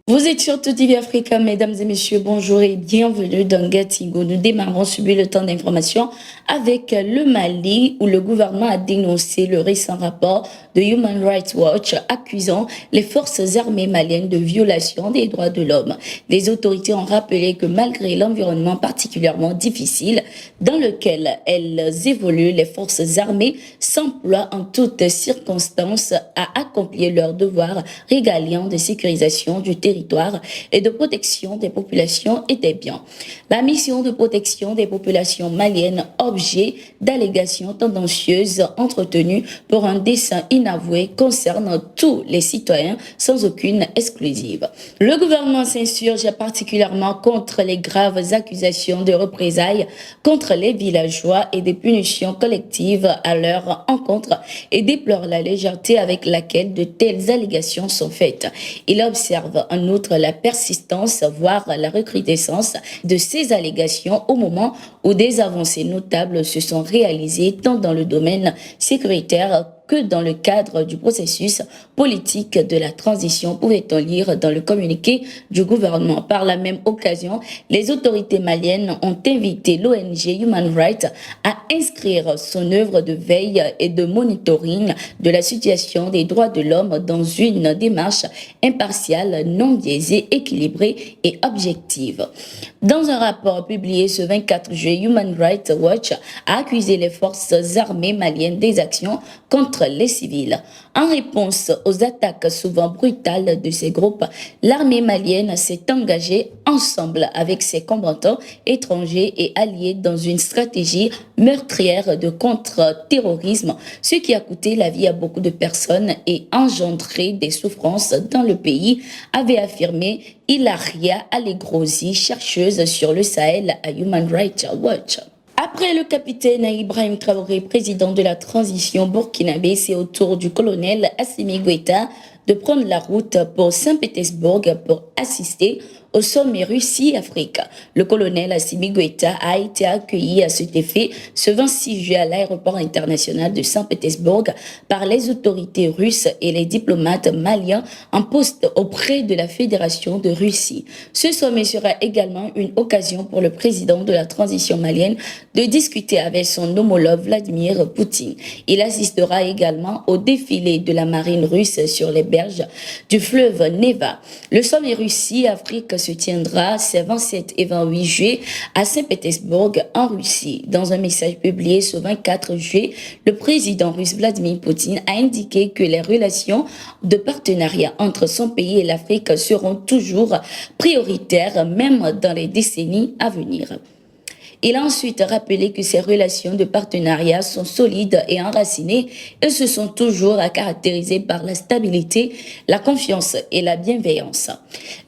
Vous êtes sur Tout TV Africa, mesdames et messieurs, bonjour et bienvenue dans Gatigo. Nous démarrons ce bulletin d'information avec le Mali, où le gouvernement a dénoncé le récent rapport de Human Rights Watch accusant les forces armées maliennes de violation des droits de l'homme. Les autorités ont rappelé que malgré l'environnement particulièrement difficile dans lequel elles évoluent, les forces armées s'emploient en toutes circonstances à accomplir leur devoir régalien de sécurisation du territoire et de protection des populations et des biens. La mission de protection des populations maliennes, objet d'allégations tendancieuses entretenues pour un dessein inavoué, concerne tous les citoyens sans aucune exclusive. Le gouvernement s'insurge particulièrement contre les graves accusations de représailles contre les villageois et des punitions collectives à leur encontre et déplore la légèreté avec laquelle de telles allégations sont faites. Il observe en outre la persistance, voire la recrudescence de ces allégations au moment où des avancées notables se sont réalisées tant dans le domaine sécuritaire que dans le cadre du processus politique de la transition, pouvait-on lire dans le communiqué du gouvernement. Par la même occasion, les autorités maliennes ont invité l'ONG Human Rights à inscrire son œuvre de veille et de monitoring de la situation des droits de l'homme dans une démarche impartiale, non biaisée, équilibrée et objective. Dans un rapport publié ce 24 juillet, Human Rights Watch a accusé les forces armées maliennes des actions contre les civils. En réponse aux attaques souvent brutales de ces groupes, l'armée malienne s'est engagée ensemble avec ses combattants étrangers et alliés dans une stratégie meurtrière de contre-terrorisme, ce qui a coûté la vie à beaucoup de personnes et engendré des souffrances dans le pays, avait affirmé Hilaria Allegrosi, chercheuse sur le Sahel à Human Rights Watch. Après le capitaine Ibrahim Traoré, président de la transition burkinabé, c'est au tour du colonel Assimi Goïta de prendre la route pour Saint-Pétersbourg pour assister au sommet Russie-Afrique. Le colonel Assimi Goïta a été accueilli à cet effet ce 26 juillet à l'aéroport international de Saint-Pétersbourg par les autorités russes et les diplomates maliens en poste auprès de la Fédération de Russie. Ce sommet sera également une occasion pour le président de la transition malienne de discuter avec son homologue Vladimir Poutine. Il assistera également au défilé de la marine russe sur les berges du fleuve Neva. Le sommet Russie-Afrique se tiendra ces 27 et 28 juillet à Saint-Pétersbourg en Russie. Dans un message publié ce 24 juillet, le président russe Vladimir Poutine a indiqué que les relations de partenariat entre son pays et l'Afrique seront toujours prioritaires, même dans les décennies à venir. Il a ensuite rappelé que ces relations de partenariat sont solides et enracinées et se sont toujours caractérisées par la stabilité, la confiance et la bienveillance.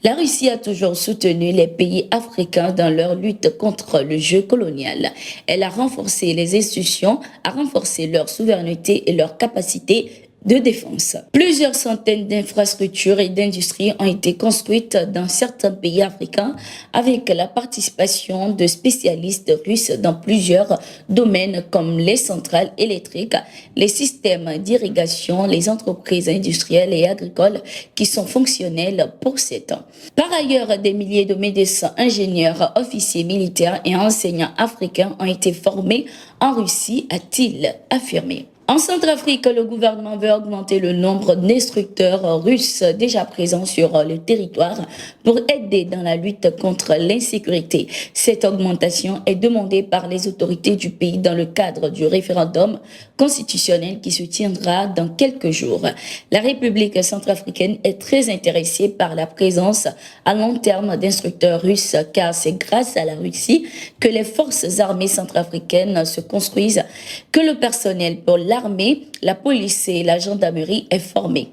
La Russie a toujours soutenu les pays africains dans leur lutte contre le jeu colonial. Elle a renforcé les institutions, a renforcé leur souveraineté et leur capacité de défense. Plusieurs centaines d'infrastructures et d'industries ont été construites dans certains pays africains avec la participation de spécialistes russes dans plusieurs domaines comme les centrales électriques, les systèmes d'irrigation, les entreprises industrielles et agricoles qui sont fonctionnelles pour ces temps. Par ailleurs, des milliers de médecins, ingénieurs, officiers militaires et enseignants africains ont été formés en Russie, a-t-il affirmé. En Centrafrique, le gouvernement veut augmenter le nombre d'instructeurs russes déjà présents sur le territoire pour aider dans la lutte contre l'insécurité. Cette augmentation est demandée par les autorités du pays dans le cadre du référendum constitutionnel qui se tiendra dans quelques jours. La République centrafricaine est très intéressée par la présence à long terme d'instructeurs russes car c'est grâce à la Russie que les forces armées centrafricaines se construisent, que le personnel pour l'armée, la police et la gendarmerie est formé,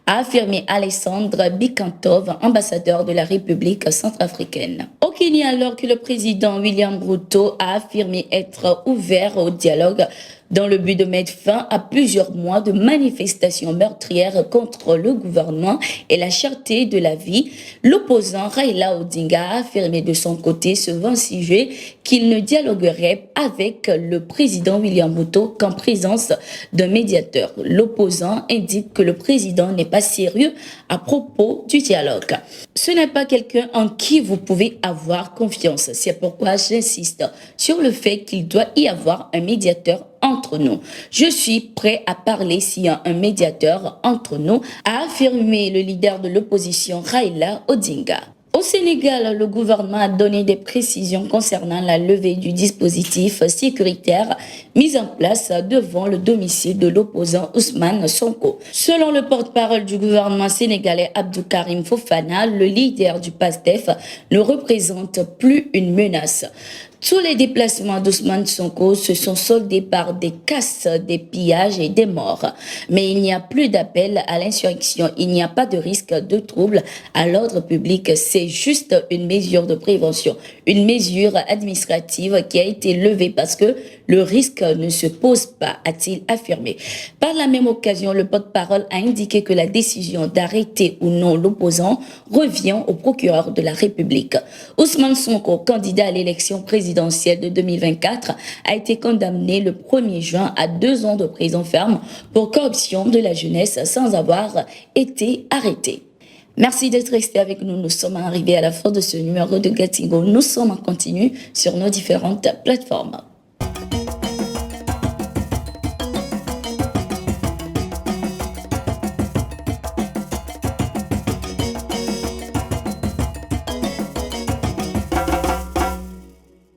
a affirmé Alexandre Bikantov, ambassadeur de la République centrafricaine. Au Kenya, alors que le président William Ruto a affirmé être ouvert au dialogue dans le but de mettre fin à plusieurs mois de manifestations meurtrières contre le gouvernement et la cherté de la vie. L'opposant Raila Odinga a affirmé de son côté ce 26 juillet qu'il ne dialoguerait avec le président William Ruto qu'en présence d'un médiateur. L'opposant indique que le président n'est pas sérieux à propos du dialogue. Ce n'est pas quelqu'un en qui vous pouvez avoir confiance. C'est pourquoi j'insiste sur le fait qu'il doit y avoir un médiateur entre nous. Je suis prêt à parler s'il y a un médiateur entre nous, a affirmé le leader de l'opposition Raila Odinga. Au Sénégal, le gouvernement a donné des précisions concernant la levée du dispositif sécuritaire mis en place devant le domicile de l'opposant Ousmane Sonko. Selon le porte-parole du gouvernement sénégalais Abdou Karim Fofana, le leader du PASTEF ne représente plus une menace. Tous les déplacements d'Ousmane Sonko se sont soldés par des casses, des pillages et des morts. Mais il n'y a plus d'appel à l'insurrection. Il n'y a pas de risque de trouble à l'ordre public. C'est juste une mesure de prévention, une mesure administrative qui a été levée parce que le risque ne se pose pas, a-t-il affirmé. Par la même occasion, le porte-parole a indiqué que la décision d'arrêter ou non l'opposant revient au procureur de la République. Ousmane Sonko, candidat à l'élection présidentielle de 2024, a été condamné le 1er juin à 2 ans de prison ferme pour corruption de la jeunesse sans avoir été arrêté. Merci d'être resté avec nous. Nous sommes arrivés à la fin de ce numéro de Gatigo. Nous sommes en continu sur nos différentes plateformes.